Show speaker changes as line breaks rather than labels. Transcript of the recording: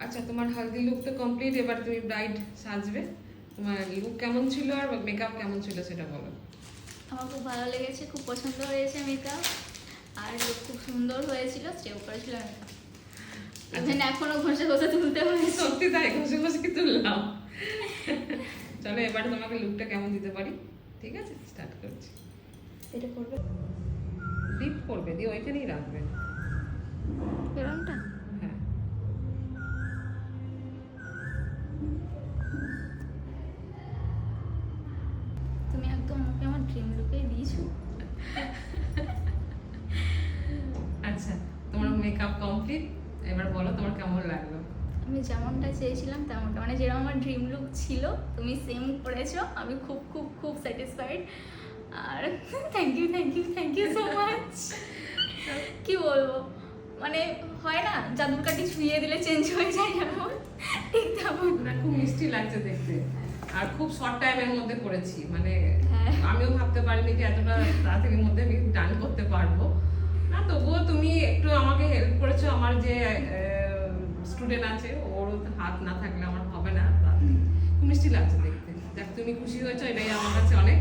আচ্ছা, তোমার হালদি লুক তো কমপ্লিট, এবার তুমি ব্রাইড সাজবে। তোমার লুক কেমন ছিল আর মেকআপ কেমন ছিল সেটা বলো।
আমার খুব ভালো লেগেছে, খুব পছন্দ হয়েছে মেকআপ, আর look খুব সুন্দর হয়েছিল, স্টেপ করেছিল মেকআপ। ইভেন এখনো ঘষে ঘষে তুলতে হয়েছে।
সত্যি তাই, ঘষে ঘষে কি তুললাম। চলো এবারে তোমাকে লুকটা কেমন দিতে পারি। ঠিক আছে, স্টার্ট করছি।
এটা করবে
ডিপ করবে, দিয়ে ওইখানেই রাখবে।
এরকমটা?
হ্যাঁ,
তুমি একদম আমাকে আমার ড্রিম লুকেই দিয়েছো।
আচ্ছা তোমার মেকআপ কমপ্লিট, এবার বলো তোমার কেমন লাগলো।
আমি যেমনটা চেয়েছিলাম তেমনটা, মানে যেরকম আমার ড্রিম লুক ছিল তুমি সেম করেছো। আমি খুব খুব খুব স্যাটিসফাইড। আর thank you thank you thank you so much. কি বলবো, মানে হয় না জাদুর কাঠি ছুঁয়ে দিলে চেঞ্জ হয়ে যায় এমন, ঠিক তেমন।
না, খুব মিষ্টি লাগছে দেখতে, আর খুব শর্ট টাইমের মধ্যে করেছি, মানে
হ্যাঁ।
আমিও ভাবতে পারিনি যে এতটা তাড়াতাড়ির মধ্যে আমি ডান করতে পারবো। না, তবুও তুমি একটু আমাকে হেল্প করেছো। আমার যে স্টুডেন্ট আছে, ওর হাত না থাকলে আমার হবে না। খুব মিষ্টি লাগছে দেখতে। দেখ, তুমি খুশি হয়েছো, এটাই আমার কাছে অনেক।